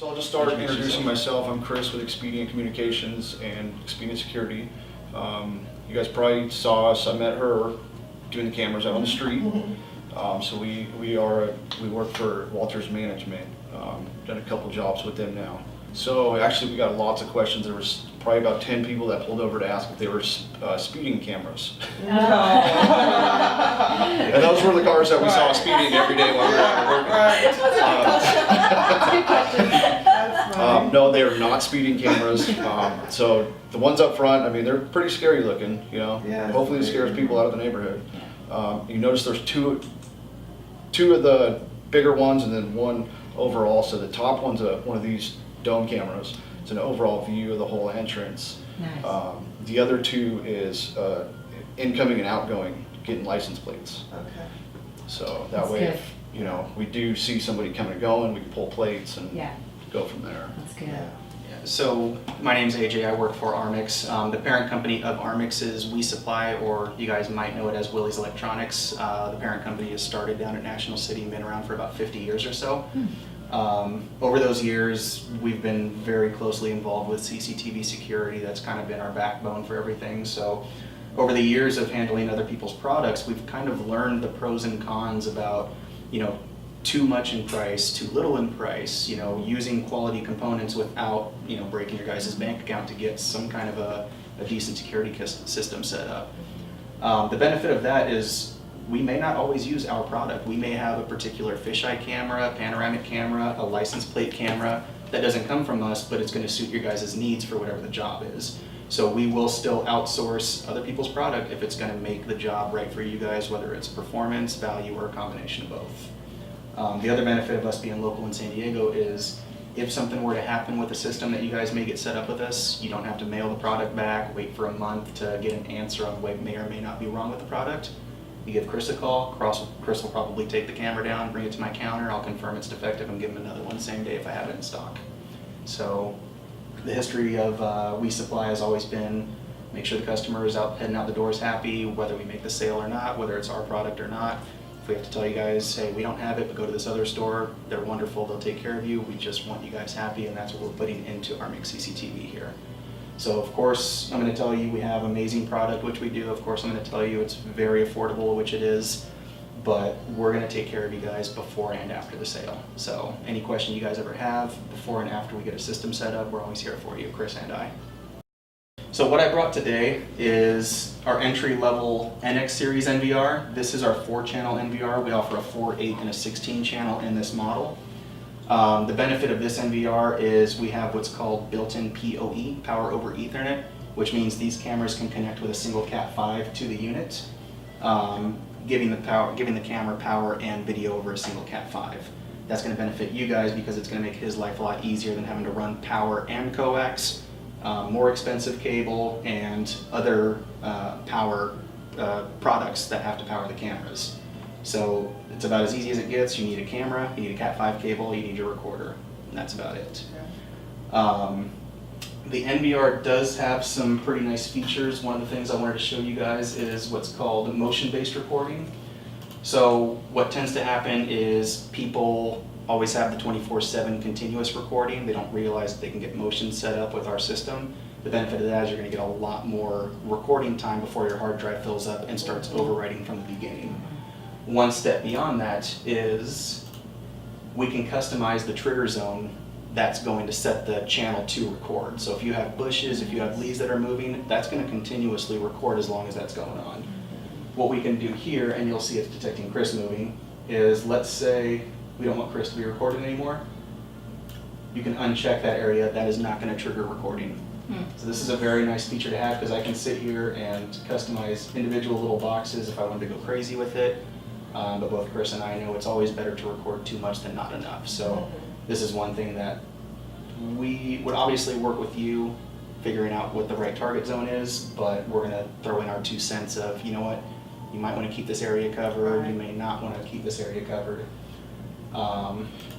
So I'll just start introducing myself. I'm Chris with Expedient Communications and Expedient Security. You guys probably saw us. I met her doing the cameras out on the street. So we work for Walters Management. Done a couple jobs with them now. So actually we got lots of questions. There was probably about 10 people that pulled over to ask if they were speeding cameras. And those were the cars that we saw speeding every day while we were working. No, they are not speeding cameras. So the ones up front, I mean, they're pretty scary looking, you know. Yeah, hopefully it scares people out of the neighborhood. You notice there's two of the bigger ones and then one overall. So the top one's one of these dome cameras. It's an overall view of the whole entrance. Nice. The other two is incoming and outgoing, getting license plates. Okay. So that That's way, good. if you know we do see somebody coming and going, we can pull plates and Yeah, go from there. that's good. Yeah. So my name's AJ, I work for Armix. The parent company of Armix is We Supply, or you guys might know it as Willie's Electronics. The parent company is started down at National City and been around for about 50 years or so. Over those years, we've been very closely involved with CCTV security. That's kind of been our backbone for everything. So over the years of handling other people's products, we've kind of learned the pros and cons about, you know, too much in price, too little in price, you know, using quality components without, you know, breaking your guys' bank account to get some kind of a decent security system set up. The benefit of that is we may not always use our product. We may have a particular fisheye camera, panoramic camera, a license plate camera that doesn't come from us, but it's going to suit your guys' needs for whatever the job is. So we will still outsource other people's product if it's going to make the job right for you guys, whether it's performance, value, or a combination of both. The other benefit of us being local in San Diego is if something were to happen with the system that you guys may get set up with us, you don't have to mail the product back, wait for a month to get an answer on what may or may not be wrong with the product. You give Chris a call, Chris will probably take the camera down, bring it to my counter, I'll confirm it's defective and give him another one same day if I have it in stock. So the history of We Supply has always been make sure the customer is heading out the doors happy, whether we make the sale or not, whether it's our product or not. If we have to tell you guys, hey, we don't have it, but go to this other store, they're wonderful, they'll take care of you, we just want you guys happy, and that's what we're putting into Armix CCTV here. So of course, I'm going to tell you we have amazing product, which we do. Of course, I'm going to tell you it's very affordable, which it is, but we're going to take care of you guys before and after the sale. So any question you guys ever have before and after we get a system set up, we're always here for you, Chris and I. So what I brought today is our entry-level NX series NVR. This is our 4-channel NVR. We offer a 4, 8, and a 16 channel in this model. The benefit of this NVR is we have what's called built-in PoE, Power over Ethernet, which means these cameras can connect with a single Cat5 to the unit, giving the camera power and video over a single Cat5. That's going to benefit you guys because it's going to make his life a lot easier than having to run power and coax, more expensive cable, and other power products that have to power the cameras. So it's about as easy as it gets. You need a camera, you need a Cat5 cable, you need your recorder, and that's about it. The NVR does have some pretty nice features. One of the things I wanted to show you guys is what's called motion-based recording. So what tends to happen is people always have the 24/7 continuous recording. They don't realize that they can get motion set up with our system. The benefit of that is you're going to get a lot more recording time before your hard drive fills up and starts overwriting from the beginning. One step beyond that is we can customize the trigger zone that's going to set the channel to record. So if you have bushes, if you have leaves that are moving, that's going to continuously record as long as that's going on. What we can do here, and you'll see it's detecting Chris moving, is let's say we don't want Chris to be recorded anymore. You can uncheck that area. That is not going to trigger recording. So this is a very nice feature to have because I can sit here and customize individual little boxes if I wanted to go crazy with it. But both Chris and I know it's always better to record too much than not enough. So this is one thing that we would obviously work with you figuring out what the right target zone is, but we're going to throw in our 2 cents of, you know what, you might want to keep this area covered, you may not want to keep this area covered.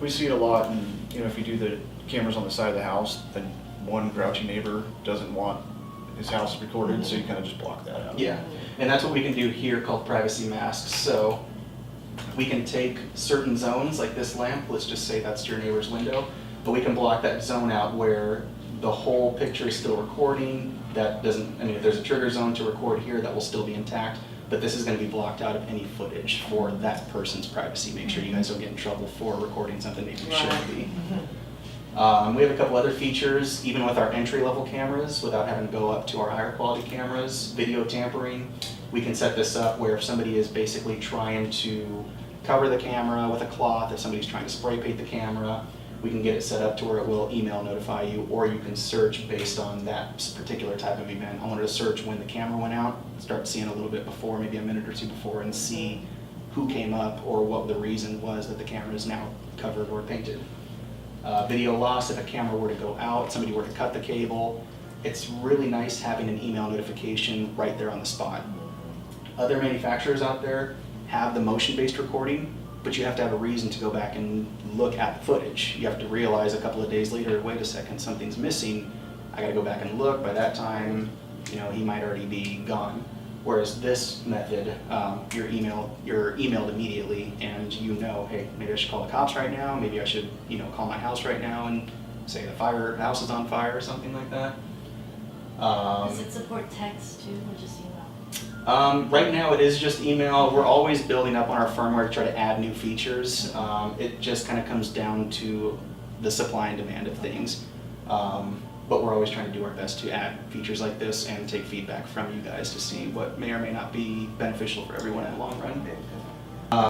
We see it a lot, and you know, if you do the cameras on the side of the house, then one grouchy neighbor doesn't want his house recorded, so you kind of just block that out. Yeah, and that's what we can do here called privacy masks. So we can take certain zones like this lamp, let's just say that's your neighbor's window. But we can block that zone out where the whole picture is still recording. That doesn't, I mean, if there's a trigger zone to record here, that will still be intact, but this is going to be blocked out of any footage for that person's privacy. Make sure you guys don't get in trouble for recording something maybe you shouldn't be. We have a couple other features, even with our entry-level cameras, without having to go up to our higher quality cameras. Video tampering, we can set this up where if somebody is basically trying to cover the camera with a cloth, if somebody's trying to spray paint the camera, we can get it set up to where it will email notify you, or you can search based on that particular type of event. I wanted to search when the camera went out, start seeing a little bit before, maybe a minute or two before, and see who came up or what the reason was that the camera is now covered or painted. Video loss, if a camera were to go out, somebody were to cut the cable, it's really nice having an email notification right there on the spot. Other manufacturers out there have the motion-based recording, but you have to have a reason to go back and look at the footage. You have to realize a couple of days later, wait a second, something's missing. I gotta go back and look. By that time, you know, he might already be gone. Whereas this method, you're emailed immediately, and you know, hey, maybe I should call the cops right now. Maybe I should, you know, call my house right now and say the house is on fire or something like that. Does it support text too, or just email? Right now it is just email. We're always building up on our firmware to try to add new features. It just kind of comes down to the supply and demand of things. But we're always trying to do our best to add features like this and take feedback from you guys to see what may or may not be beneficial for everyone in the long run.